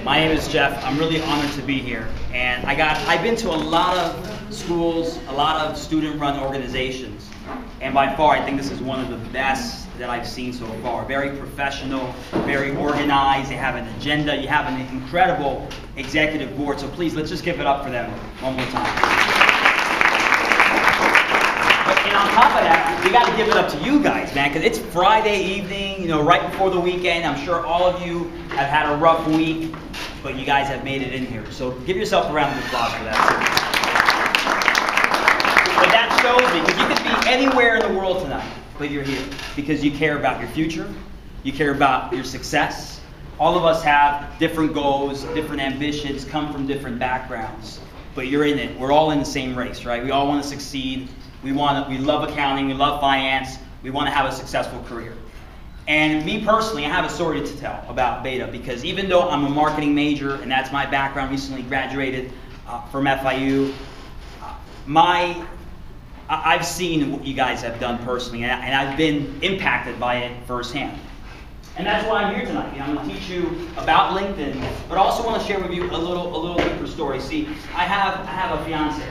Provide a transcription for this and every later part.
My name is Jeff. I'm really honored to be here. And I've been to a lot of schools, a lot of student-run organizations. And by far, I think this is one of the best that I've seen so far. Very professional, very organized. They have an agenda. You have an incredible executive board. So please, let's just give it up for them one more time. And on top of that, we got to give it up to you guys, man, because it's Friday evening, right before the weekend. I'm sure all of you have had a rough week, but you guys have made it in here. So give yourself a round of applause for that. But that shows me, because you could be anywhere in the world tonight, but you're here because you care about your future, you care about your success. All of us have different goals, different ambitions, come from different backgrounds, but you're in it. We're all in the same race, right? We all want to succeed. We love accounting, we love finance, we want to have a successful career. And me personally, I have a story to tell about Beta, because even though I'm a marketing major and that's my background, recently graduated from FIU, I've seen what you guys have done personally, and I've been impacted by it firsthand. And that's why I'm here tonight. I'm going to teach you about LinkedIn, but I also want to share with you a little deeper story. See, I have a fiance,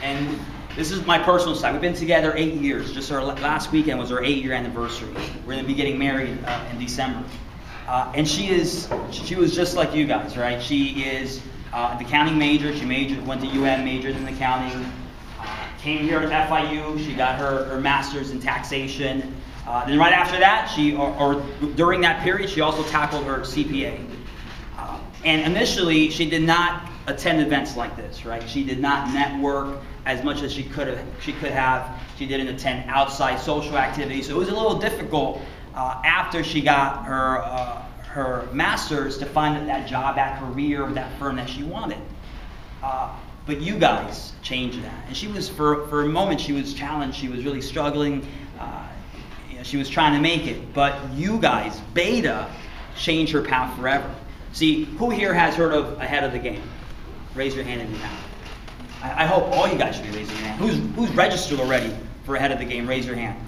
and this is my personal side. We've been together 8 years. Just our last weekend was our 8-year anniversary. We're going to be getting married in December. And she was just like you guys, right? She is an accounting major. She went to UM, majored in accounting. Came here to FIU. She got her master's in taxation. Then right after that, during that period, she also tackled her CPA. And initially, she did not attend events like this, right? She did not network as much as she could have. She didn't attend outside social activities. So it was a little difficult after she got her master's to find that job, that career, that firm that she wanted. But you guys changed that. And she was, for a moment, she was challenged. She was really struggling. She was trying to make it. But you guys, Beta, changed her path forever. See, who here has heard of Ahead of the Game? Raise your hand if you have. I hope all you guys should be raising your hand. Who's registered already for Ahead of the Game? Raise your hand.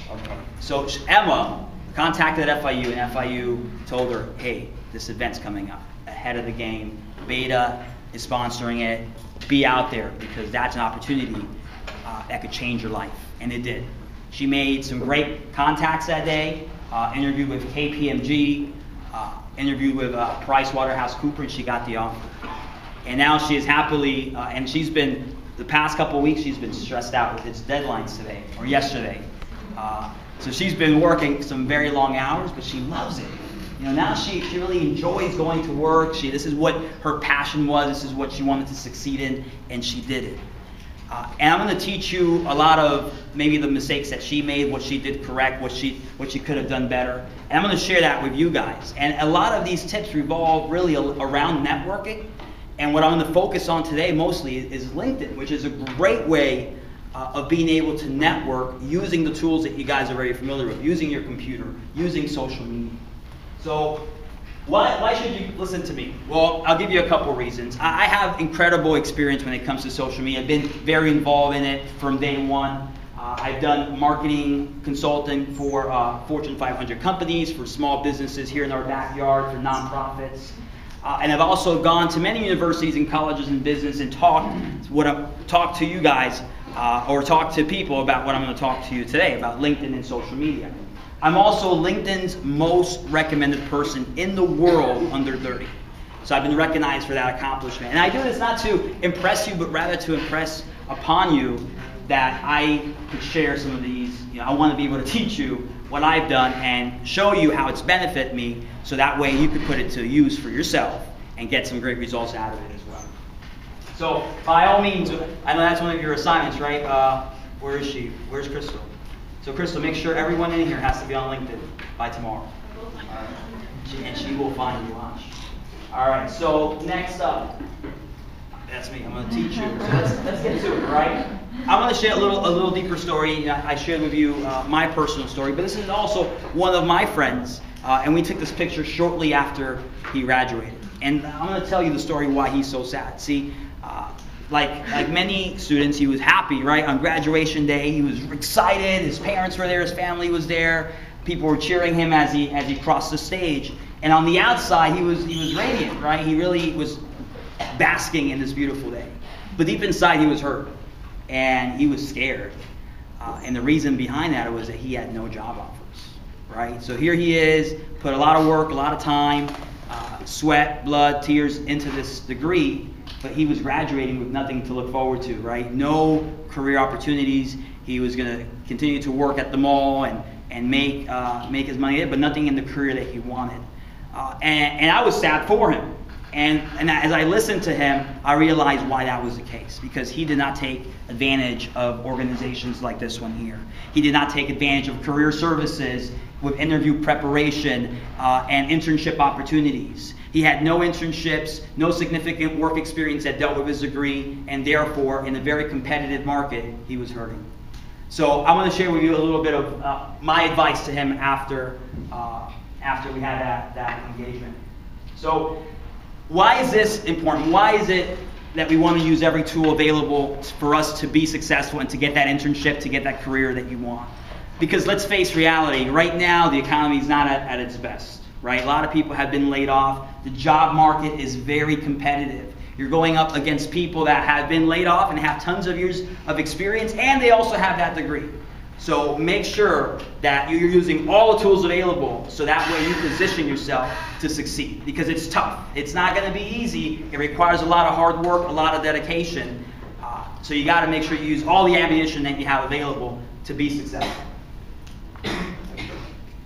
Okay. So Emma contacted FIU, and FIU told her, hey, this event's coming up. Ahead of the Game. Beta is sponsoring it. Be out there, because that's an opportunity that could change your life. And it did. She made some great contacts that day, interviewed with KPMG, interviewed with PricewaterhouseCoopers, and she got the offer. And now she is happily, and she's been, the past couple of weeks, she's been stressed out with its deadlines today, or yesterday. So she's been working some very long hours, but she loves it. Now she really enjoys going to work. This is what her passion was, this is what she wanted to succeed in, and she did it. And I'm going to teach you a lot of maybe the mistakes that she made, what she did correct, what she could have done better. And I'm going to share that with you guys. And a lot of these tips revolve really around networking. And what I'm going to focus on today mostly is LinkedIn, which is a great way of being able to network using the tools that you guys are very familiar with, using your computer, using social media. So why should you listen to me? Well, I'll give you a couple reasons. I have incredible experience when it comes to social media. I've been very involved in it from day one. I've done marketing consulting for Fortune 500 companies, for small businesses here in our backyard, for nonprofits. And I've also gone to many universities and colleges and business and talked to you guys or talked to people about what I'm going to talk to you today about LinkedIn and social media. I'm also LinkedIn's most recommended person in the world under 30. So I've been recognized for that accomplishment. And I do this not to impress you, but rather to impress upon you that I could share some of these. I want to be able to teach you what I've done and show you how it's benefited me, so that way you could put it to use for yourself and get some great results out of it as well. So by all means, I know that's one of your assignments, right? Where is she? Where's Crystal? So Crystal, make sure everyone in here has to be on LinkedIn by tomorrow. And she will find you, watch. All right, so next up, that's me. I'm going to teach you. So let's get to it, all right? I'm going to share a little deeper story. I shared with you my personal story, but this is also one of my friends, and we took this picture shortly after he graduated. And I'm going to tell you the story why he's so sad. See, like many students, he was happy, right? On graduation day, he was excited. His parents were there, his family was there. People were cheering him as he crossed the stage. And on the outside, he was radiant, right? He really was basking in this beautiful day. But deep inside, he was hurt, and he was scared. And the reason behind that was that he had no job offers, right? So here he is, put a lot of work, a lot of time, sweat, blood, tears into this degree, but he was graduating with nothing to look forward to, right? No career opportunities. He was going to continue to work at the mall and make his money, but nothing in the career that he wanted. And I was sad for him. And as I listened to him, I realized why that was the case. Because he did not take advantage of organizations like this one here. He did not take advantage of career services with interview preparation and internship opportunities. He had no internships, no significant work experience that dealt with his degree, and therefore, in a very competitive market, he was hurting. So I want to share with you a little bit of my advice to him after we had that engagement. So why is this important? Why is it that we want to use every tool available for us to be successful and to get that internship, to get that career that you want? Because let's face reality, right now the economy is not at its best, right? A lot of people have been laid off. The job market is very competitive. You're going up against people that have been laid off and have tons of years of experience, and they also have that degree. So make sure that you're using all the tools available so that way you position yourself to succeed. Because it's tough. It's not going to be easy. It requires a lot of hard work, a lot of dedication. So you got to make sure you use all the ammunition that you have available to be successful.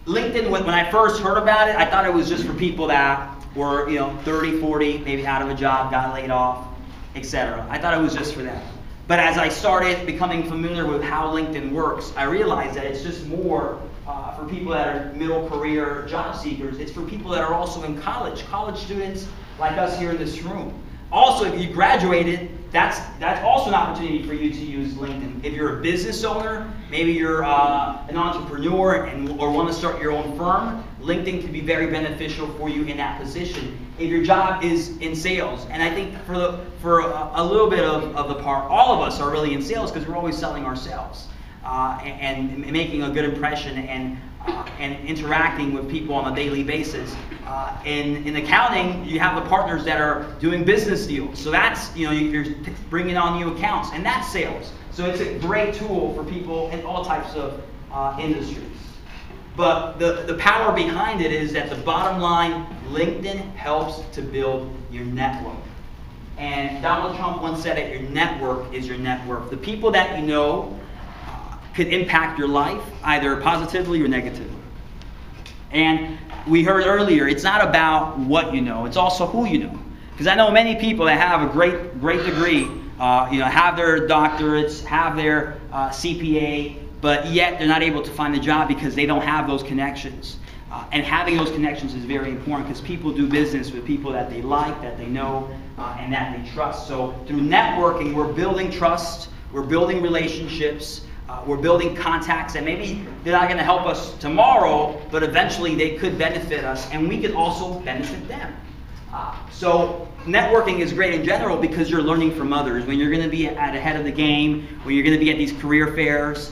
LinkedIn, when I first heard about it, I thought it was just for people that were 30, 40, maybe out of a job, got laid off, etc. I thought it was just for them. But as I started becoming familiar with how LinkedIn works, I realized that it's just more for people that are middle career job seekers. It's for people that are also in college students like us here in this room. Also, if you graduated, that's also an opportunity for you to use LinkedIn. If you're a business owner, maybe you're an entrepreneur or want to start your own firm, LinkedIn can be very beneficial for you in that position. If your job is in sales, and I think for a little bit of the part, all of us are really in sales because we're always selling ourselves and making a good impression and interacting with people on a daily basis. In accounting, you have the partners that are doing business deals. So that's, you're bringing on new accounts, and that's sales. So it's a great tool for people in all types of industries. But the power behind it is that the bottom line, LinkedIn helps to build your network. And Donald Trump once said that your network is your net worth. The people that you know could impact your life either positively or negatively. And we heard earlier, it's not about what you know, it's also who you know. Because I know many people that have a great degree, have their doctorates, have their CPA, but yet they're not able to find a job because they don't have those connections. And having those connections is very important because people do business with people that they like, that they know, and that they trust. So through networking, we're building trust, we're building relationships, we're building contacts that maybe they're not going to help us tomorrow, but eventually they could benefit us, and we could also benefit them. So networking is great in general because you're learning from others. When you're going to be at the head of the game, when you're going to be at these career fairs,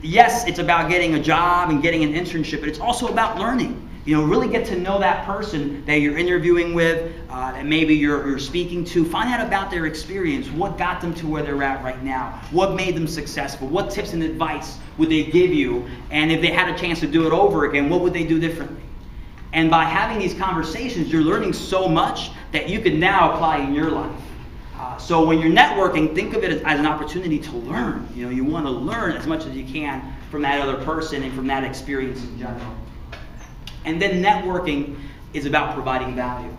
yes, it's about getting a job and getting an internship, but it's also about learning. Really get to know that person that you're interviewing with, that maybe you're speaking to. Find out about their experience. What got them to where they're at right now? What made them successful? What tips and advice would they give you? And if they had a chance to do it over again, what would they do differently? And by having these conversations, you're learning so much that you can now apply in your life. So when you're networking, think of it as an opportunity to learn. You want to learn as much as you can from that other person and from that experience in general. And then networking is about providing value.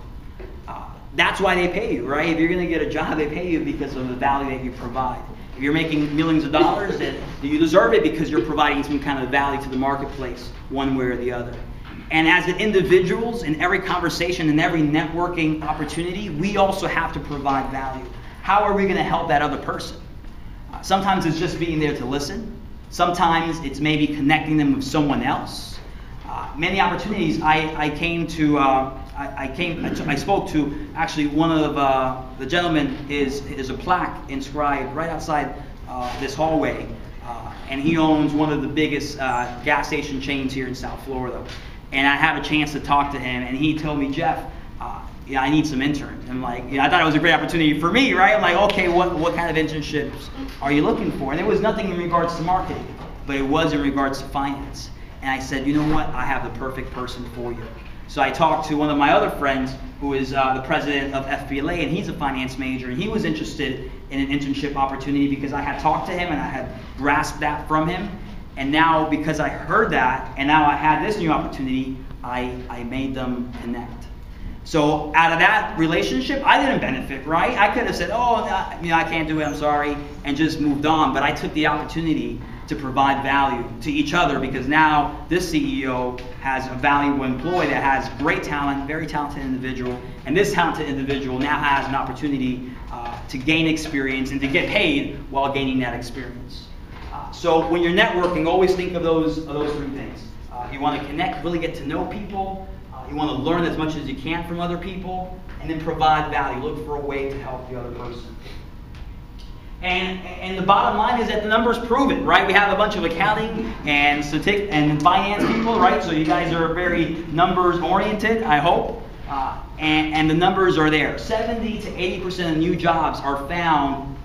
That's why they pay you, right? If you're going to get a job, they pay you because of the value that you provide. If you're making millions of dollars, then you deserve it because you're providing some kind of value to the marketplace, one way or the other. And as individuals, in every conversation, in every networking opportunity, we also have to provide value. How are we going to help that other person? Sometimes it's just being there to listen. Sometimes it's maybe connecting them with someone else. Many opportunities I spoke to, actually one of the gentlemen is a plaque inscribed right outside this hallway, and he owns one of the biggest gas station chains here in South Florida. and I have a chance to talk to him, and he told me, Jeff, yeah, I need some interns. I'm like, yeah, I thought it was a great opportunity for me, right? I'm like, okay, what kind of internships are you looking for? And there was nothing in regards to marketing, but it was in regards to finance. And I said, you know what? I have the perfect person for you. So I talked to one of my other friends who is the president of FBLA, and he's a finance major, and he was interested in an internship opportunity because I had talked to him and I had grasped that from him. And now, because I heard that, and now I had this new opportunity, I made them connect. So out of that relationship, I didn't benefit, right? I could have said, oh, no, I can't do it, I'm sorry, and just moved on. But I took the opportunity to provide value to each other, because now this CEO has a valuable employee that has great talent, very talented individual, and this talented individual now has an opportunity to gain experience and to get paid while gaining that experience. So when you're networking, always think of those three things. You want to connect, really get to know people. You want to learn as much as you can from other people, and then provide value. Look for a way to help the other person. And the bottom line is that the numbers prove it, right? We have a bunch of accounting and finance people, right? So you guys are very numbers oriented, I hope. And the numbers are there. 70 to 80% of new jobs are found